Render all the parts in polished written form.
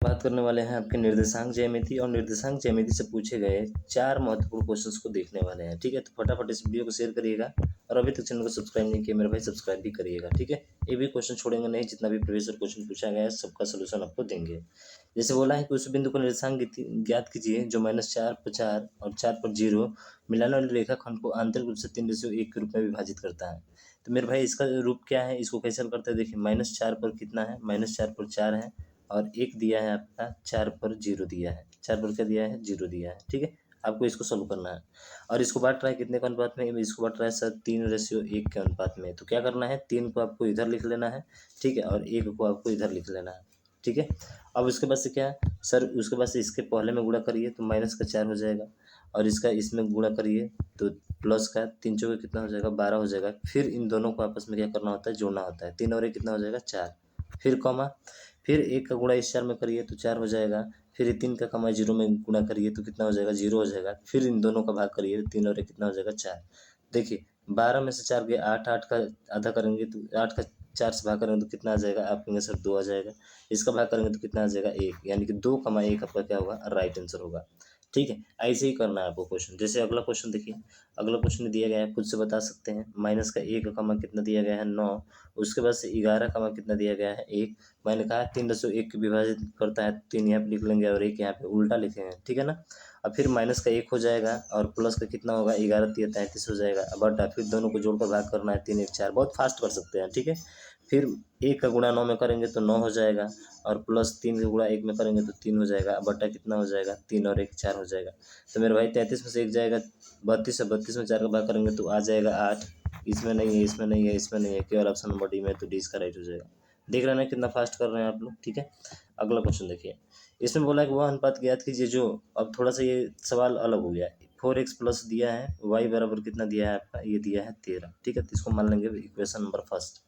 बात करने वाले हैं आपके निर्देशांक ज्यामिति और निर्देशांक ज्यामिति से पूछे गए 4 महत्वपूर्ण क्वेश्चंस को देखने वाले हैं। ठीक है, तो फटाफट इस वीडियो को शेयर करिएगा और अभी तक चैनल को सब्सक्राइब नहीं किया मेरे भाई सब्सक्राइब भी करिएगा। ठीक है, ये भी क्वेश्चन छोड़ेंगे नहीं, जितना भी प्रीवियस क्वेश्चन पूछा गया है सबका सोल्यूशन आपको देंगे। जैसे बोला है कि उस बिंदु को निर्देशांक ज्ञात कीजिए जो -4 पर 4 और 4 पर 0 मिलाने वाले रेखाखंड को आंतरिक रूप से 3:1 के रूप में विभाजित करता है। तो मेरे भाई इसका रूप क्या है, इसको कैसे हल करते हैं। देखिए -4 पर कितना है, -4 पर 4 है और 1 दिया है आपका, 4 पर 0 दिया है, 4 पर क्या दिया है, 0 दिया है। ठीक है, आपको इसको सॉल्व करना है और इसको बांट रहा है कितने के अनुपात में, इसको बांट रहा है सर 3:1 के अनुपात में। तो क्या करना है, 3 को आपको इधर लिख लेना है, ठीक है, और 1 को आपको इधर लिख लेना है। ठीक है, अब उसके बाद से क्या है सर, उसके बाद से इसके पहले में गुणा करिए तो -4 हो जाएगा और इसका इसमें गुणा करिए तो प्लस का 3 चौके कितना हो जाएगा, 12 हो जाएगा। फिर इन दोनों को आपस में क्या करना होता है, जोड़ना होता है। 3 और 1 कितना हो जाएगा, 4। फिर कॉमा, फिर 1 का गुणा इस 4 में करिए तो 4 हो जाएगा। फिर 3 का कमा 0 में गुणा करिए तो कितना हो जाएगा, 0 हो जाएगा। फिर इन दोनों का भाग करिए तो 3 और 1 कितना हो जाएगा, 4। देखिए 12 में से 4 गए 8, 8 का आधा करेंगे तो 8 का 4 से भाग करेंगे तो कितना आ जाएगा, आप कहेंगे सर 2 आ जाएगा। इसका भाग करेंगे तो कितना आ जाएगा, 1, यानी कि 2,1 आपका क्या होगा, राइट आंसर होगा। ठीक है, ऐसे ही करना है आपको क्वेश्चन। जैसे अगला क्वेश्चन देखिए, अगला क्वेश्चन दिया गया है, खुद से बता सकते हैं। माइनस का 1 कमा कितना दिया गया है, 9। उसके बाद से 11 कमा कितना दिया गया है, 1। मैंने कहा 3:1 को विभाजित करता है, 3 यहाँ पे लिख लेंगे और 1 यहाँ पे उल्टा लिखेंगे। ठीक है ना। अब फिर माइनस का 1 हो जाएगा और प्लस का कितना होगा, 11 तिया 33 हो जाएगा। बटा फिर दोनों को जोड़कर भाग करना है, 3 1 4, बहुत फास्ट कर सकते हैं। ठीक है, फिर 1 का गुणा 9 में करेंगे तो 9 हो जाएगा और प्लस 3 का गुणा 1 में करेंगे तो 3 हो जाएगा। बटा कितना हो जाएगा, 3 और 1 4 हो जाएगा। तो मेरे भाई 33 में से 1 जाएगा, 32 है, 32 में 4 का भाग करेंगे तो आ जाएगा 8। इसमें नहीं है, इसमें नहीं है, इसमें नहीं है, केवल ऑप्शन नंबर डी में, तो डी इसका राइट हो जाएगा। देख रहे हैं ना कितना फास्ट कर रहे हैं आप लोग। ठीक है, अगला क्वेश्चन देखिए। इसमें बोला है कि वह अनुपात ज्ञात कीजिए जो, अब थोड़ा सा ये सवाल अलग हो गया। 4x प्लस दिया है, y बराबर कितना दिया है आपका, ये दिया है 13। ठीक है, तो इसको मान लेंगे इक्वेशन नंबर फर्स्ट।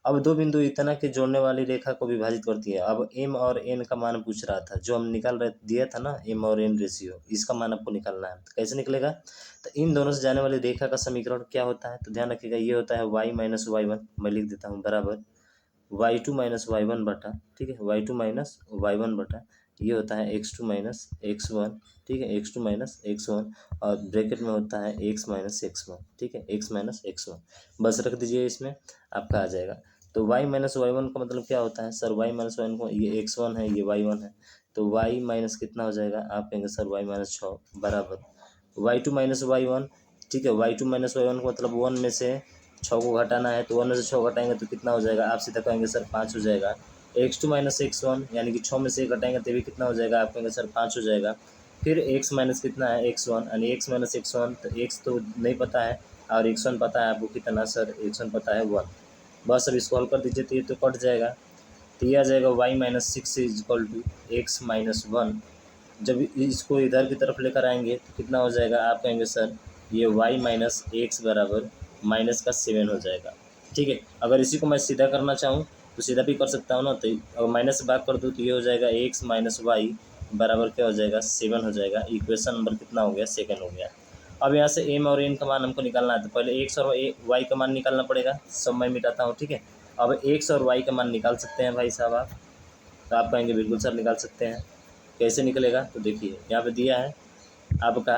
अब दो बिंदु इतना के जोड़ने वाली रेखा को विभाजित करती है। अब m और n का मान पूछ रहा था, जो हम निकाल रहे दिया था ना, m और n रेशियो, इसका मान आपको निकालना है। तो कैसे निकलेगा, तो इन दोनों से जाने वाली रेखा का समीकरण क्या होता है, तो ध्यान रखिएगा, ये होता है y माइनस y1, मैं लिख देता हूँ, बराबर y2 माइनस y1 बटा, ठीक है, y2 माइनस y1 बटा, ये होता है x2 माइनस x1, ठीक है, x2 माइनस x1 और ब्रैकेट में होता है x माइनस x1, ठीक है, x माइनस x1 बस रख दीजिए, इसमें आपका आ जाएगा। तो y माइनस y1 का मतलब क्या होता है सर, y माइनस y1 को, ये x1 है, ये y1 है, तो y माइनस कितना हो जाएगा, आप कहेंगे सर y माइनस 6 बराबर y2 माइनस y1, ठीक है, y2 माइनस y1 का मतलब 1 में से 6 को घटाना है, तो 1 में से 6 घटाएंगे तो कितना हो जाएगा, आप सीधा कहेंगे सर 5 हो जाएगा। x2 माइनस x1 यानी कि 6 में से 1 घटाएंगे तो भी कितना हो जाएगा, आप कहेंगे सर 5 हो जाएगा। फिर x माइनस कितना है, x1, यानी x माइनस x1, तो x तो नहीं पता है और x1 पता है आपको कितना सर, x1 पता है 1। बस अब इसको हल कर दीजिए तो ये तो कट जाएगा, तो ये आ जाएगा y minus 6 is equal to x minus 1। जब इसको इधर की तरफ लेकर आएंगे तो कितना हो जाएगा, आप कहेंगे सर ये y माइनस एक्स बराबर माइनस का 7 हो जाएगा। ठीक है, अगर इसी को मैं सीधा करना चाहूँ तो सीधा भी कर सकता हूँ ना, तो अगर माइनस से भाग कर दूँ तो ये हो जाएगा एक्स माइनस वाई बराबर क्या हो जाएगा, 7 हो जाएगा। इक्वेशन नंबर कितना हो गया, सेकंड हो गया। अब यहाँ से m और n का मान हमको निकालना है, तो पहले x और y का मान निकालना पड़ेगा, सब मैं मिटाता हूँ। ठीक है, अब x और y का मान निकाल सकते हैं भाई साहब आप, तो आप कहेंगे बिल्कुल सर निकाल सकते हैं। कैसे निकलेगा, तो देखिए यहाँ पे दिया है आपका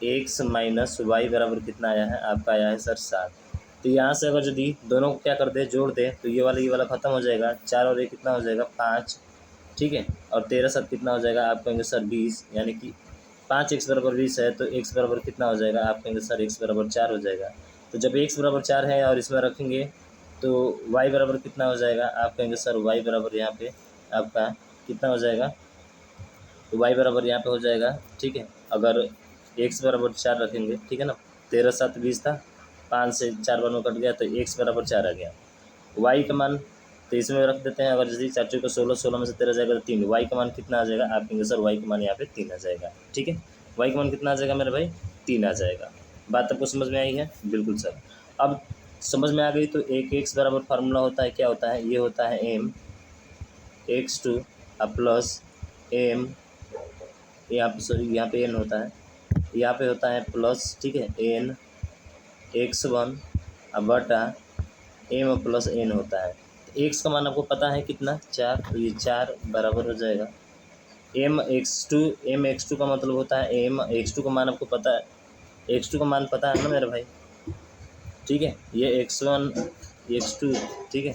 x माइनस वाई बराबर कितना आया है, आपका आया है सर 7। तो यहाँ से अगर यदि दोनों को क्या कर दे, जोड़ दे, तो ये वाला खत्म हो जाएगा, 4 और 1 कितना हो जाएगा, 5, ठीक है, और 13 7 कितना हो जाएगा, आप कहेंगे सर 20, यानी कि 5x बराबर 20 है तो x बराबर कितना हो जाएगा, आप कहेंगे सर x बराबर 4 हो जाएगा। तो जब x बराबर 4 है और इसमें रखेंगे तो y बराबर कितना हो जाएगा, आप कहेंगे सर y बराबर यहाँ पे आपका कितना हो जाएगा, तो y बराबर यहाँ पे हो जाएगा, ठीक है, अगर x बराबर 4 रखेंगे, ठीक है ना, 13 7 20 था, 5 से 4 बार में कट गया तो x बराबर 4 आ गया। y का मान तो इसमें रख देते हैं, अगर जैसे 4 को 16, 16 में से 13 जाएगा तो 3, y का मान कितना आ जाएगा, आप कहेंगे सर y का मान यहाँ पे 3 आ जाएगा। ठीक है, y का मान कितना आ जाएगा मेरे भाई, 3 आ जाएगा। बात आपको समझ में आई है, बिल्कुल सर। अब समझ में आ गई तो एक x बराबर फार्मूला होता है, क्या होता है, ये होता है m x2 प्लस m, यहाँ पे सॉरी यहाँ पे n होता है, यहाँ पे होता है प्लस, ठीक है, n x1 बटा m प्लस n होता है। तो x का मान आपको पता है कितना, 4, तो ये 4 बराबर हो जाएगा एम एक्स टू का मतलब होता है एम एक्स टू का मान आपको पता है, एक्स टू का मान पता है ना मेरे भाई, ठीक है। ये x1 x2, ठीक है।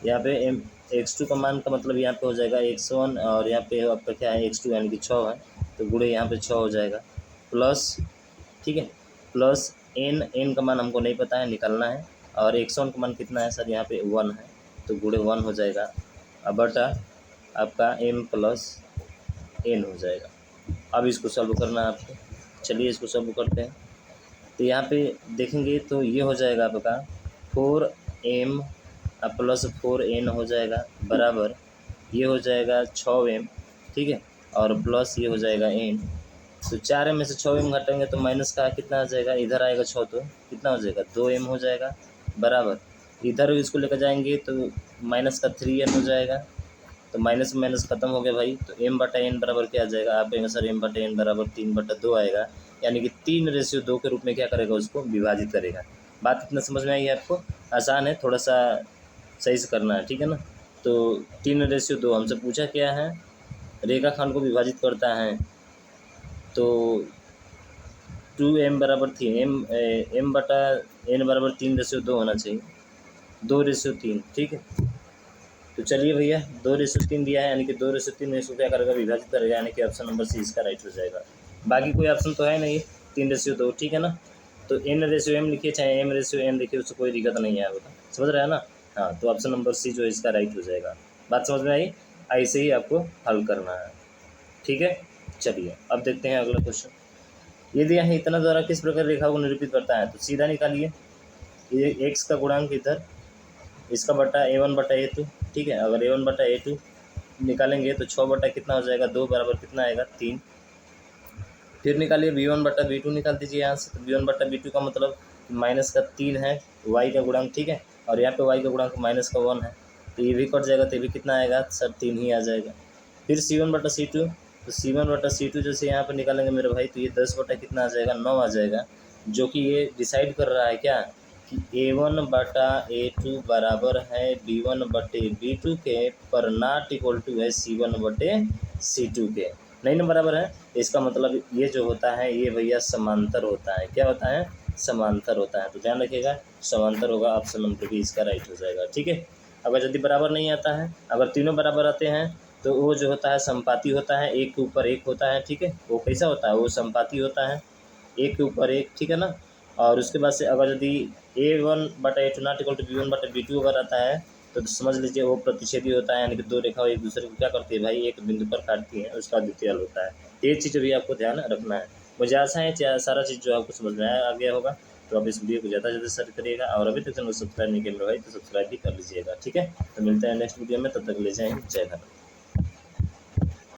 यहाँ पे एम x2 का मान का मतलब यहाँ पे हो जाएगा x1 और यहाँ पे आपका क्या है x2 यानी कि 6 है, तो गुणे यहाँ पे 6 हो जाएगा प्लस, ठीक है, प्लस एन का मान हमको नहीं पता है, निकालना है। और x1 का मान कितना है सर, यहाँ पे 1 है, तो गुणे 1 हो जाएगा। अब बटा आपका m प्लस n हो जाएगा। अब इसको सॉल्व करना है आपको, चलिए इसको सॉल्व करते हैं। तो यहाँ पे देखेंगे तो ये हो जाएगा आपका 4m प्लस 4n हो जाएगा बराबर, ये हो जाएगा 6m, ठीक है, और प्लस ये हो जाएगा n। तो 4m में से 6m घटाएंगे तो माइनस का कितना आ जाएगा, इधर आएगा 6 तो कितना हो जाएगा 2m हो जाएगा बराबर, इधर इसको लेकर जाएंगे तो माइनस का 3m हो जाएगा, तो माइनस माइनस खत्म हो गया भाई। तो m/n बराबर क्या आ जाएगा, आप कहेंगे सर m/n बराबर 3/2 आएगा, यानी कि 3:2 के रूप में क्या करेगा, उसको विभाजित करेगा। बात इतना समझ में आई है आपको, आसान है, थोड़ा सा सही से करना है, ठीक है ना। तो 3:2 हमसे पूछा क्या है, रेखाखंड को विभाजित करता है, तो 2m बराबर 3 m/n बराबर 3:2 होना चाहिए, 2:3, ठीक है। तो चलिए भैया 2:3 दिया है, यानी कि 2:3 में इसको क्या करेगा, विभाजित करेगा, यानी कि ऑप्शन नंबर सी इसका राइट हो जाएगा। बाकी कोई ऑप्शन तो है नहीं, 3:2, ठीक है ना। तो n/m लिखिए चाहे m/n लिखिए, उससे कोई दिक्कत नहीं है आपका, समझ रहे हैं ना। हाँ, तो ऑप्शन नंबर सी जो है इसका राइट हो जाएगा। बात समझ में आई, ऐसे ही आपको हल करना है, ठीक है। चलिए अब देखते हैं अगला क्वेश्चन। यदि यहाँ इतना द्वारा किस प्रकार रेखा को निरूपित करता है, तो सीधा निकालिए, ये x का गुणांक इधर, इसका बटा a1/a2, ठीक है। अगर a1/a2 निकालेंगे तो 6 बटा कितना हो जाएगा 2 बराबर कितना आएगा 3। फिर निकालिए b1/b2 निकाल दीजिए यहाँ से, तो b1/b2 का मतलब माइनस का 3 है y का गुणांक, ठीक है, और यहाँ पे y का गुणांक माइनस का 1 है, तो ये भी कट जाएगा, तो ये भी कितना आएगा सर 3 ही आ जाएगा। फिर c1/c2, तो c1/c2 जैसे यहाँ पर निकालेंगे मेरे भाई, तो ये 10 बटा कितना आ जाएगा 9 आ जाएगा, जो कि ये डिसाइड कर रहा है क्या कि a1/a2 बराबर है b1/b2 के, पर नॉट इक्वल टू है c1/c2 के, नहीं ना बराबर है। इसका मतलब ये जो होता है ये भैया समांतर होता है, क्या होता है, समांतर होता है, तो ध्यान रखिएगा समांतर होगा, ऑप्शन नंबर भी इसका राइट हो जाएगा, ठीक है। अगर यदि बराबर नहीं आता है, अगर तीनों बराबर आते हैं, तो वो जो होता है संपाती होता है, एक के ऊपर एक होता है, ठीक है। वो कैसा होता है, वो संपाती होता है, एक के ऊपर एक, ठीक है ना। और उसके बाद से अगर यदि a1/a2 not equal to b1/b2 अगर आता है, तो समझ लीजिए वो प्रतिच्छेदी होता है, यानी कि दो रेखा एक दूसरे को क्या करती है भाई, एक बिंदु पर काटती है, उसका द्वितीय हल होता है। ये चीज़ भी आपको ध्यान रखना है। मुझे आशा है सारा चीज़ जो आपको समझ में आ गया होगा। तो आप इस वीडियो को ज़्यादा से ज़्यादा शेयर करिएगा, और अभी तक चैनल को सब्सक्राइब नहीं किया मेरे भाई तो सब्सक्राइब भी कर लीजिएगा, ठीक है। तो मिलते हैं नेक्स्ट वीडियो में, तब तक ले जाएँ, जय भारत।